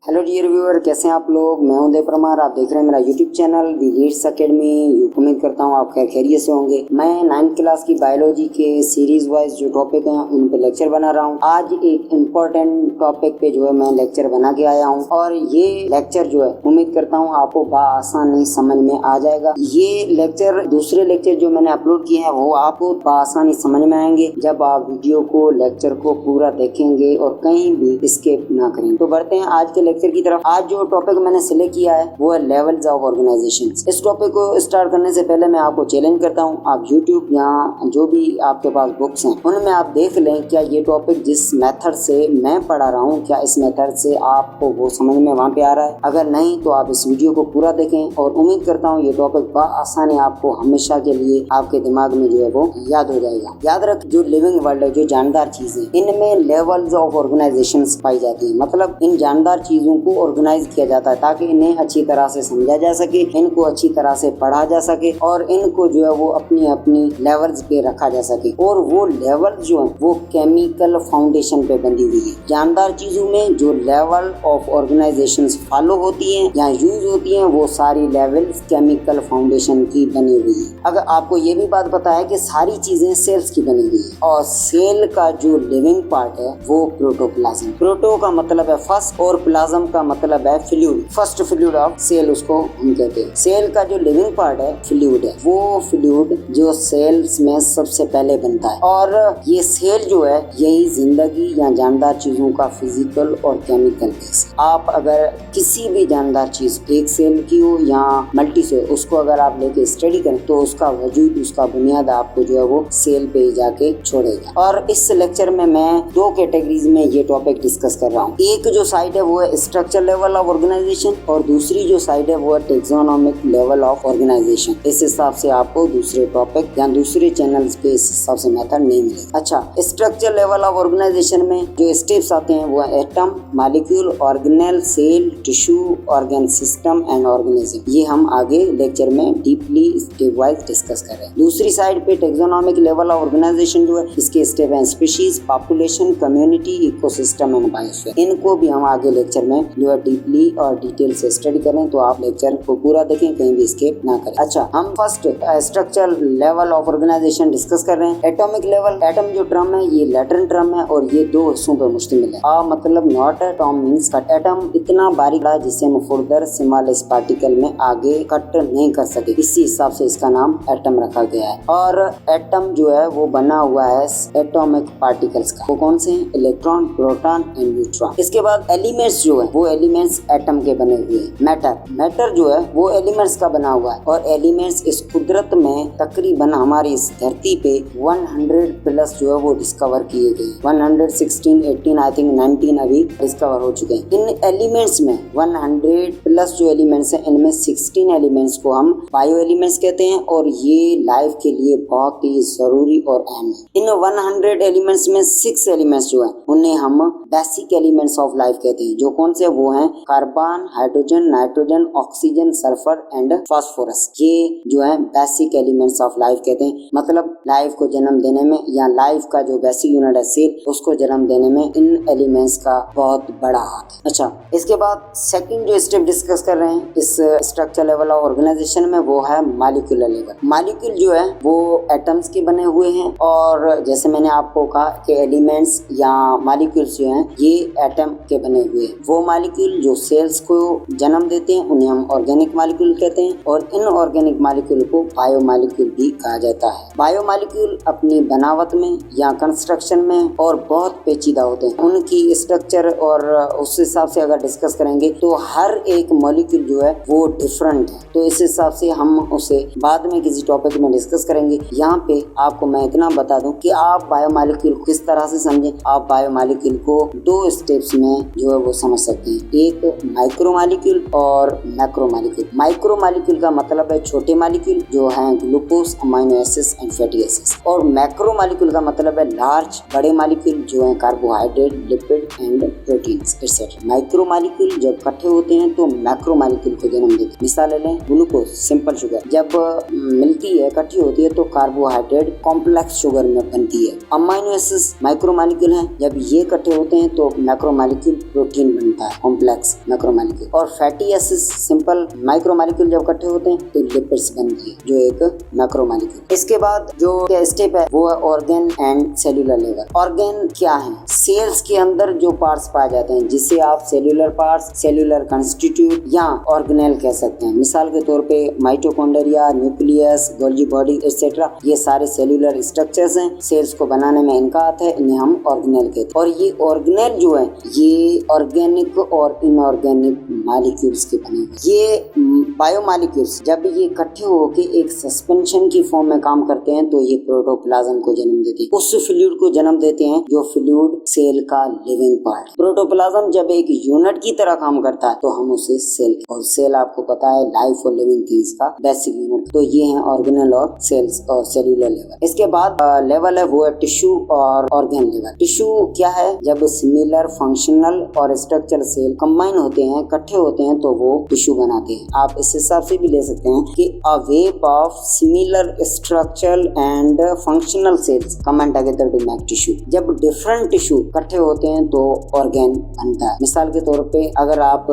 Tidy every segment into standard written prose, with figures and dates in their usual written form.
Hello dear viewer, कैसे हैं आप लोग। मैं हूं देव परमार, आप देख रहे हैं मेरा यूट्यूब चैनल दी लीड्स एकेडमी। उम्मीद करता हूं आप खैरियत से होंगे। मैं 9th क्लास की बायोलॉजी के सीरीज वाइज जो टॉपिक हैं उन पे लेक्चर बना रहा हूं। आज एक इम्पोर्टेंट टॉपिक पे जो है मैं लेक्चर बना के आया हूं और ये लेक्चर जो है उम्मीद करता हूँ आपको बआसानी समझ में आ जाएगा। ये लेक्चर दूसरे लेक्चर जो मैंने अपलोड किए हैं वो आपको बआसानी समझ में आएंगे जब आप वीडियो को लेक्चर को पूरा देखेंगे और कहीं भी स्किप ना करें। तो बढ़ते हैं आज के लेक्चर की तरफ। आज जो टॉपिक मैंने सिलेक्ट किया है वो है लेवल्स ऑफ ऑर्गेनाइजेशन। इस टॉपिक को स्टार्ट करने से पहले मैं आपको चैलेंज करता हूँ, आप यूट्यूब या जो भी आपके पास बुक्स हैं उनमें आप देख लें क्या ये टॉपिक जिस मेथड से मैं पढ़ा रहा हूँ क्या इस मेथड से आपको वो समझ में वहाँ पे आ रहा है। अगर नहीं तो आप इस वीडियो को पूरा देखें और उम्मीद करता हूँ ये टॉपिक बआसानी आपको हमेशा के लिए आपके दिमाग में जो है वो याद हो जाएगा। याद रख, जो लिविंग वर्ल्ड है, जो जानदार चीजें, इनमें लेवल्स ऑफ ऑर्गेनाइजेशन पाई जाती है। मतलब इन जानदार चीजों को ऑर्गेनाइज किया जाता है ताकि इन्हें अच्छी तरह से समझा जा सके, इनको अच्छी तरह से पढ़ा जा सके और इनको जो है वो अपनी अपनी लेवल्स पे रखा जा सके। और वो लेवल जो है वो केमिकल फाउंडेशन पे बनी हुई है। जानदार चीजों में जो लेवल ऑफ ऑर्गेनाइजेशन फॉलो होती है या यूज होती है वो सारी लेवल्स केमिकल फाउंडेशन की बनी हुई है। अगर आपको ये भी बात पता है कि सारी चीजें सेल्स की बनी हुई है और सेल का जो लिविंग पार्ट है वो प्रोटोप्लाज्म। प्रोटो का मतलब है फर्स्ट और प्लाज्म का मतलब है fluid. First fluid of cell उसको हम कहते हैं। सेल का जो लिविंग पार्ट है फ्लूइड है, वो फ्लूइड जो सेल्स में सबसे पहले बनता है। और ये सेल जो है यही जिंदगी या जानदार चीजों का फिजिकल और केमिकल बेस। आप अगर किसी भी जानदार चीज एक सेल की हो या मल्टी सेल, उसको अगर आप लेके स्टडी करें तो उसका वजूद, उसका बुनियाद आपको जो है वो सेल पे ही जाके छोड़ेगा। और इस लेक्चर में मैं दो कैटेगरीज में ये टॉपिक डिस्कस कर रहा हूँ। एक जो साइड है वो है स्ट्रक्चर लेवल ऑफ ऑर्गेनाइजेशन और दूसरी जो साइड है वो है टेक्सोनोमिक लेवल ऑफ ऑर्गेनाइजेशन। इस हिसाब से आपको दूसरे टॉपिक या दूसरे चैनल्स पे इस हिसाब से मेथड नहीं मिलेगा। अच्छा, स्ट्रक्चर लेवल ऑफ ऑर्गेनाइजेशन में जो स्टेप्स आते हैं वो है atom, molecule, organelle, cell, tissue, organ system and organism. ये हम आगे लेक्चर में डीपली स्टेप वाइज डिस्कस कर रहे हैं। दूसरी साइड पे टेक्सोनोमिक लेवल ऑफ ऑर्गेनाइजेशन जो है इसके स्टेप है species, population, community, ecosystem and biosphere. इनको भी हम आगे लेक्चर में जो है डीपली और डिटेल से स्टडी करें, तो आप लेक्चर को पूरा देखें, कहीं भी स्किप ना करें। अच्छा, हम first structure level of organization discuss कर रहे हैं। एटॉमिक लेवल, एटम जो टर्म है ये लैटिन टर्म है और ये दो हिस्सों पर मुश्तमिल है। मतलब not atom means cut. Atom इतना बारीक है जिसे हम फुर्दर स्मॉलेस्ट पार्टिकल में आगे कट नहीं कर सके, इसी हिसाब से इसका नाम एटम रखा गया है। और एटम जो है वो बना हुआ है एटॉमिक पार्टिकल्स का। वो कौन से हैं? Electron, proton and neutron. इसके बाद एलिमेंट्स जो है वो एलिमेंट्स एटम के बने हुए हैं। मैटर जो है वो एलिमेंट्स का बना हुआ है और एलिमेंट्स इस कुदरत में तकरीबन हमारी इस धरती पे 100 प्लस जो है वो डिस्कवर किए गए। 116, 18, आई थिंक 19 अभी डिस्कवर हो चुके हैं। इन एलिमेंट्स में 100 प्लस जो एलिमेंट्स हैं इनमें 16 एलिमेंट्स को हम बायो एलिमेंट्स कहते हैं और ये लाइफ के लिए बहुत ही जरूरी और अहम है। इन 100 एलिमेंट्स में 6 एलिमेंट्स जो है उन्हें हम बेसिक एलिमेंट्स ऑफ लाइफ कहते हैं। जो कौन से? वो हैं carbon, hydrogen, nitrogen, oxygen, sulphur and phosphorus. ये जो है बेसिक एलिमेंट्स ऑफ लाइफ कहते हैं। मतलब लाइफ को जन्म देने में या लाइफ का जो बेसिक यूनिट है सेल, उसको जन्म देने में इन एलिमेंट्स का बहुत बड़ा हाथ है। अच्छा, इसके बाद सेकंड जो स्टेप डिस्कस कर रहे हैं इस स्ट्रक्चर लेवल ऑफ ऑर्गेनाइजेशन में वो है मॉलिक्यूलर लेवल। मॉलिक्यूल जो है वो एटम्स के बने हुए हैं और जैसे मैंने आपको कहा कि एलिमेंट्स या मॉलिक्यूल्स जो हैं ये एटम के बने हुए हैं। वो मॉलिक्यूल जो सेल्स को जन्म देते हैं उन्हें हम ऑर्गेनिक मॉलिक्यूल कहते हैं और इन ऑर्गेनिक मॉलिक्यूल को बायो मॉलिक्यूल भी कहा जाता है। बायो मॉलिक्यूल अपनी बनावट में या कंस्ट्रक्शन में और बहुत पेचीदा होते हैं। उनकी स्ट्रक्चर और उस हिसाब से अगर डिस्कस करेंगे तो हर एक मॉलिक्यूल जो है वो डिफरेंट है। तो इस हिसाब से हम उसे बाद में किसी टॉपिक में डिस्कस करेंगे। यहाँ पे आपको मैं इतना बता दूं कि आप बायो मॉलिक्यूल किस तरह से समझें। आप बायो मॉलिक्यूल को दो स्टेप्स में जो है वो समझ सकते हैं, एक माइक्रो मॉलिक्यूल और मैक्रो मॉलिक्यूल। माइक्रो मॉलिक्यूल का मतलब है छोटे मॉलिक्यूल जो हैं glucose, amino acids and fatty acids. और मैक्रो मॉलिक्यूल का मतलब है लार्ज, बड़े मॉलिक्यूल जो हैं carbohydrate, lipid and proteins etcetera. Micro molecule जब इकट्ठे होते हैं तो मैक्रो मॉलिक्यूल को जन्म देते हैं। मिसाल ले लें, ग्लूकोज सिंपल शुगर जब मिलती है, इकट्ठी होती है तो कार्बोहाइड्रेट कॉम्प्लेक्स शुगर में बनती है। अमीनो एसिड्स माइक्रो मॉलिक्यूल हैं, जब ये इकट्ठे होते हैं तो मैक्रोमोलेक्यूल प्रोटीन बनता है, कॉम्प्लेक्स मैक्रोमोलेक्यूल। और फैटी एसिड्स सिंपल माइक्रोमोलेक्यूल जब इकट्ठे होते हैं तो लिपिड्स बनती है जो एक मैक्रोमोलेक्यूल। इसके बाद जो स्टेप है वो है organ and cellular level. Organ क्या है? सेल्स के अंदर जो पार्ट्स पाए जाते हैं जिसे आप सेल्यूलर पार्ट्स, सेल्यूलर कंस्टिट्यूट या ऑर्गेनेल कह सकते हैं। मिसाल के तौर पे mitochondria, nucleus, Golgi body etcetera, ये सारे सेल्यूलर स्ट्रक्चर्स हैं। सेल्स को बनाने में इनका हाथ है, इन्हें हम ऑर्गेनेल कहते हैं। और ये ऑर्गेनेल जो है ये ऑर्गेनिक और इनऑर्गेनिक मॉलिक्यूल्स के बने हुए। ये बायोमॉलिक्यूल्स जब ये इकट्ठे होकर एक सस्पेंशन की फॉर्म में काम करते हैं तो ये प्रोटोप्लाज्म को जन्म देते हैं, उस फ्लूइड को जन्म देते हैं जो फ्लूइड सेल का लिविंग पार्ट। प्रोटोप्लाज्म जब एक यूनिट की तरह काम करता है तो हम उसे सेल, और सेल आपको पता है लाइफ और लिविंग थिंग्स का बेसिक यूनिट। तो ये है ऑर्गेनेल और सेल्स और सेल्यूलर लेवल। इसके बाद लेवल है वो है टिश्यू और ऑर्गेन लेवल। टिश्यू क्या है? जब सिमिलर फंक्शनल और स्ट्रक्चरल सेल कंबाइन होते हैं, इकट्ठे होते हैं तो वो टिश्यू बनाते हैं। आप इस हिसाब से भी ले सकते हैं कि a wave of similar structural and functional cells comment together to make tissue. जब डिफरेंट टिश्यू इकट्ठे होते हैं तो ऑर्गेन बनता है। मिसाल के तौर पे अगर आप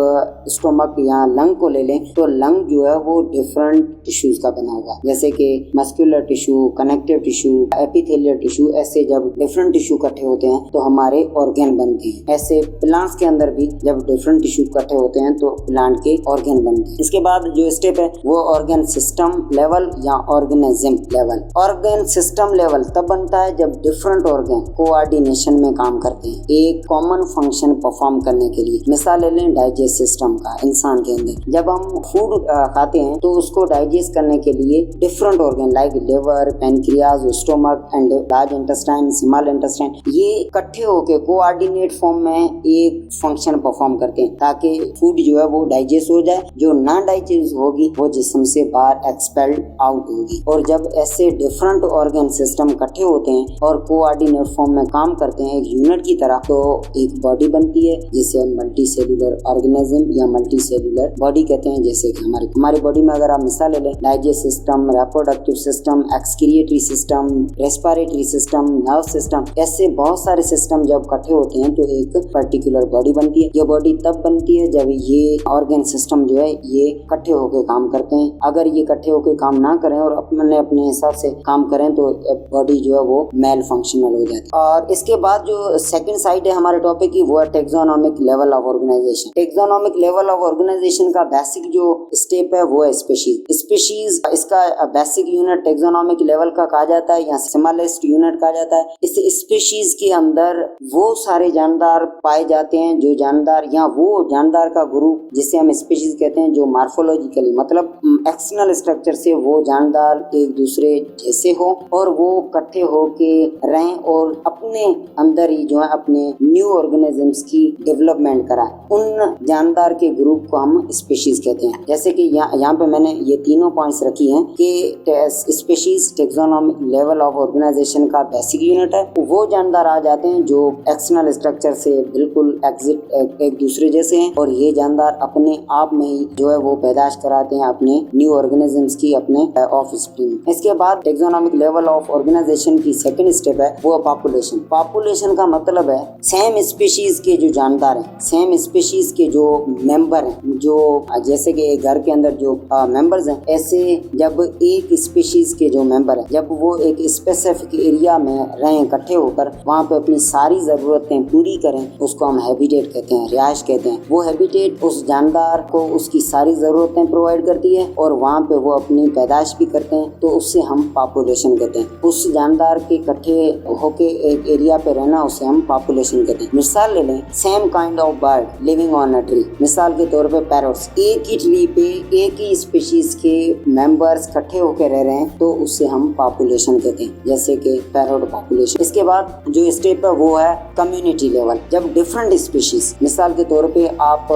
स्टोमक या लंग को ले लें तो लंग जो है वो डिफरेंट टिश्यूज का बना हुआ, जैसे कि muscular tissue, connective tissue, epithelial tissue. ऐसे जब डिफरेंट टिश्यू इकट्ठे होते हैं तो हमारे ऑर्गेन बनते हैं। ऐसे प्लांट्स के अंदर भी जब डिफरेंट टिश्यू इकट्ठे होते हैं तो प्लांट के ऑर्गेन बनते हैं। इसके बाद जो स्टेप है वो ऑर्गेन सिस्टम लेवल या organism level. Organ system level तब बनता है जब डिफरेंट ऑर्गेन कोऑर्डिनेशन में काम करते हैं एक कॉमन फंक्शन परफॉर्म करने के लिए। मिसाल ले लें डाइजेस्ट सिस्टम का। इंसान के अंदर जब हम फूड खाते हैं तो उसको डाइजेस्ट करने के लिए different organ like liver, pancreas, stomach and large intestine, small intestine, ये इकट्ठे होकर कोऑर्डिनेट फॉर्म में एक फंक्शन परफॉर्म करते हैं ताकि फूड जो है वो डाइजेस्ट हो जाए। जो ना डाइजेस्ट होगी वो जिस्म से बाहर एक्सपेल्ड आउट होगी। और जब ऐसे डिफरेंट ऑर्गन सिस्टम इकट्ठे होते हैं और कोऑर्डिनेट फॉर्म में काम करते हैं एक यूनिट की तरह तो एक बॉडी बनती है जिसे मल्टी सेल्यूलर ऑर्गेनिज्म या मल्टी सेल्यूलर बॉडी कहते हैं। जैसे कि हमारी बॉडी में अगर आप मिसाल ले लें digest system, reproductive system, excretory system, respiratory system, nerve system, ऐसे बहुत सारे सिस्टम जब इकट्ठे होते हैं तो एक पर्टिकुलर बॉडी बनती है। ये बॉडी तब बनती है जब ये ऑर्गन सिस्टम जो है ये इकट्ठे होकर काम करते हैं। अगर ये इकट्ठे होकर काम ना करें और अपने हिसाब से काम करें तो बॉडी जो है वो मेल फंक्शनल हो जाती है। और इसके बाद जो सेकंड साइड है हमारे टॉपिक की वो है taxonomic level of organization. Taxonomic level of organization का बेसिक जो स्टेप है वो है स्पीशीज। स्पीशीज इसका बेसिक यूनिट टेक्सोनोमिक लेवल का कहा जाता है या स्मॉलेस्ट यूनिट कहा जाता है। इस स्पीशीज के अंदर वो सारे जानदार पाए जाते हैं जो जानदार या वो जानदार का ग्रुप जिसे हम स्पीशीज कहते हैं जो मार्फोलॉजिकली मतलब एक्सटर्नल स्ट्रक्चर से वो जानदार एक दूसरे जैसे हो और वो इकट्ठे होके रहें और अपने अंदर ही जो है अपने न्यू ऑर्गेनिजम्स की डेवलपमेंट कराएं। उन जानदार के ग्रुप को हम स्पीशीज कहते हैं। जैसे कि यहाँ पे मैंने ये तीनों पॉइंट्स रखी हैं कि species taxonomic level of organization का बेसिक यूनिट है। वो जानदार आ जाते हैं जो एक्सटर्नल स्ट्रक्चर से बिल्कुल एग्जिट एक दूसरे जैसे हैं और ये जानदार अपने आप में ही जो है वो पैदाश कराते हैं अपने न्यू ऑर्गेनिजम्स की अपने ऑफ स्प्रिंग। इसके बाद टेक्सोनोमिक लेवल ऑफ ऑर्गेनाइजेशन की सेकंड स्टेप है वो पॉपुलेशन। पॉपुलेशन का मतलब है सेम स्पीशीज के जो जानदार हैं, सेम स्पीशीज के जो मेंबर हैं, जो जैसे कि घर के अंदर जो मेंबर्स हैं, ऐसे जब एक स्पीशीज के जो मेंबर हैं जब वो एक स्पेसिफिक एरिया में रहें इकट्ठे होकर वहाँ पे अपनी सारी जरूरतें पूरी करें उसको हम हैबिटेट कहते हैं, रिहाइश कहते हैं। वो हैबिटेट उस जानदार को उसकी सारी जरूरतें प्रोवाइड करती है और वहाँ पे वो अपनी पैदाश भी करते हैं तो उससे हम पॉपुलेशन कहते हैं। उस जानदार के इकट्ठे होके एक एरिया पे रहना उसे हम पॉपुलेशन कहते हैं। मिसाल ले लें same kind of bird living on a tree. मिसाल के तौर पे पैरोट्स एक ही ट्री पे एक ही स्पीशीज के मेंबर्स इकट्ठे होकर रह रहे हैं तो उससे हम पॉपुलेशन कहते हैं, जैसे कि पैरोट पॉपुलेशन। इसके बाद जो स्टेप है वो है कम्युनिटी लेवल। जब डिफरेंट स्पीशीज, मिसाल के तौर पे आप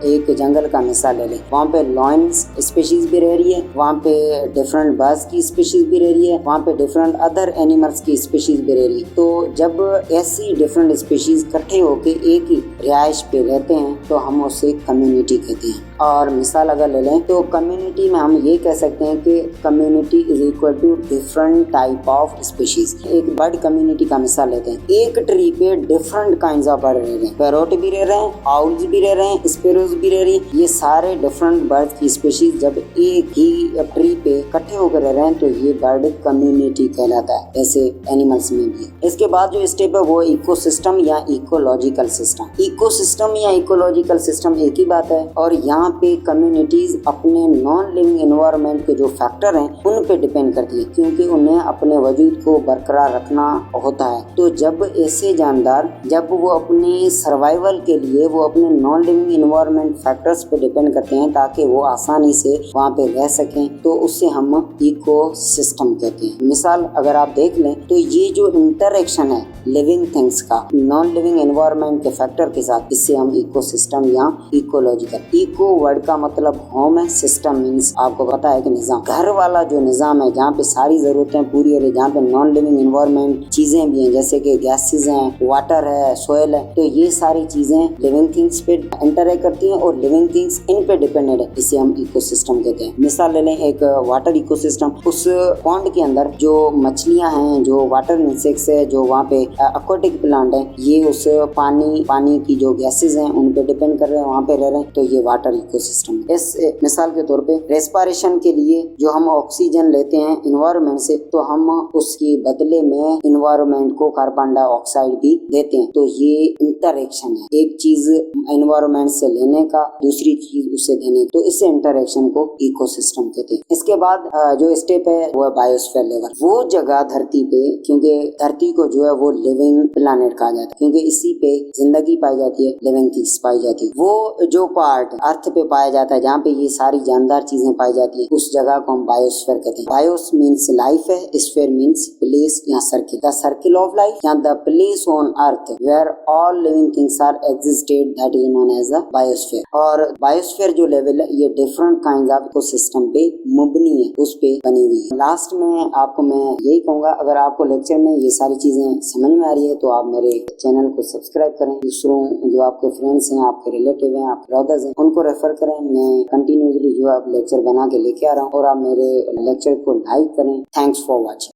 एक जंगल का मिसाल ले लें, वहाँ पे लॉयंस स्पीशीज भी रह रही है, वहाँ पे डिफरेंट बर्ड्स की स्पीशीज भी रह रही है, वहाँ पे डिफरेंट अदर एनिमल्स की स्पीशीज भी रह रही है। तो जब ऐसी डिफरेंट स्पीशीज इकट्ठे होके एक ही रिहाइश पे रहते हैं तो हम उसे कम्युनिटी कहते हैं। और मिसाल अगर ले लें तो कम्युनिटी में हम ये ये कह सकते हैं कि community is equal to different type of species. एक बर्ड कम्युनिटी का मिसाल लेते हैं, एक ट्री पे डिफरेंट काइंड्स ऑफ बर्ड रह रहे हैं, पैरोट भी रह रहे हैं, आउल्स भी रह रहे हैं, स्पैरोज भी रह रही है। ये सारे डिफरेंट बर्ड की स्पीशीज जब एक ही ट्री पे इकट्ठे होकर रह रहे हैं तो ये बर्ड कम्युनिटी कहलाता है। ऐसे एनिमल्स में भी। इसके बाद जो स्टेप है वो इकोसिस्टम या इकोलॉजिकल सिस्टम। इकोसिस्टम या इकोलॉजिकल सिस्टम एक ही बात है और यहाँ पे कम्युनिटीज अपने नॉन लिविंग एनवायरनमेंट के जो फैक्टर हैं उन पे डिपेंड करती है, क्योंकि उन्हें अपने वजूद को बरकरार रखना होता है। तो जब ऐसे जानदार जब वो अपने सर्वाइवल के लिए वो अपने नॉन लिविंग एनवायरनमेंट फैक्टर्स पे डिपेंड करते हैं ताकि वो आसानी से वहाँ पे रह सकें, तो उससे हम इकोसिस्टम कहते हैं। मिसाल अगर आप देख लें तो ये जो इंटरेक्शन है लिविंग थिंग्स का नॉन लिविंग एनवायरनमेंट के फैक्टर के साथ, इससे हम इकोसिस्टम या इकोलॉजिकल। इको वर्ड का मतलब होम है, सिस्टम मीन्स आपको पता है कि निजाम, घर वाला जो निजाम है जहाँ पे सारी जरूरतें पूरी हो रही, जहाँ पे नॉन लिविंग एनवायरनमेंट चीजें भी हैं जैसे कि गैसेज हैं, वाटर है, सोयल है, तो ये सारी चीजें लिविंग थिंग्स पे इंटरेक्ट करती हैं और लिविंग थिंग्स इन पे डिपेंडेंट है, इसे हम इकोसिस्टम कहते हैं। मिसाल ले लें एक वाटर इकोसिस्टम, उस पॉन्ड के अंदर जो मछलियां हैं, जो वाटर इंसेक्ट्स है, जो वहाँ पे एक्वाटिक प्लांट है, ये उस पानी की जो गैसेज हैं उन पे डिपेंड कर रहे हैं, वहाँ पे रह रहे हैं, तो ये वाटर इकोसिस्टम। इस मिसाल के तौर पे रेस्पिरेशन के लिए जो हम ऑक्सीजन लेते हैं इन्वायरमेंट से, तो हम उसके बदले में इन्वायरमेंट को कार्बन डाइऑक्साइड भी देते हैं। तो ये इंटरेक्शन है, एक चीज इन्वायरमेंट से लेने का, दूसरी चीज उससे देने का, तो इससे इंटरेक्शन को इकोसिस्टम कहते हैं। इसके बाद जो स्टेप है वो है बायोस्फीयर लेवल। वो जगह धरती पे, क्योंकि धरती को जो है वो लिविंग प्लैनेट कहा जाता है, क्योंकि इसी पे जिंदगी पाई जाती है, लिविंग थिंग्स पाई जाती है। वो जो पार्ट अर्थ पे पाया जाता है जहाँ पे ये सारी जानदार चीजें पाई जाती है, उस जगह को हम बायोस्फीयर कहते हैं। बायोस मीन्स लाइफ है, स्फीयर मीन्स प्लेस या circle, the circle of life या the place on earth where all living things are existed, that is known as the biosphere. और बायोस्फीयर जो लेवल है ये डिफरेंट काइंड ऑफ इकोसिस्टम पे मुबनी है, उस पे बनी हुई है। लास्ट में आपको मैं यही कहूंगा, अगर आपको लेक्चर में ये सारी चीजें समझ में आ रही है तो आप मेरे चैनल को सब्सक्राइब करें, दूसरों जो आपके फ्रेंड्स हैं, आपके रिलेटिव हैं, आपके ब्रदर्स हैं, उनको रेफर करें। मैं कंटिन्यूसली जो आप लेक्चर बना के लेके आ रहा हूँ और आप मेरे लेक्चर को लाइक करें। Thanks for watching.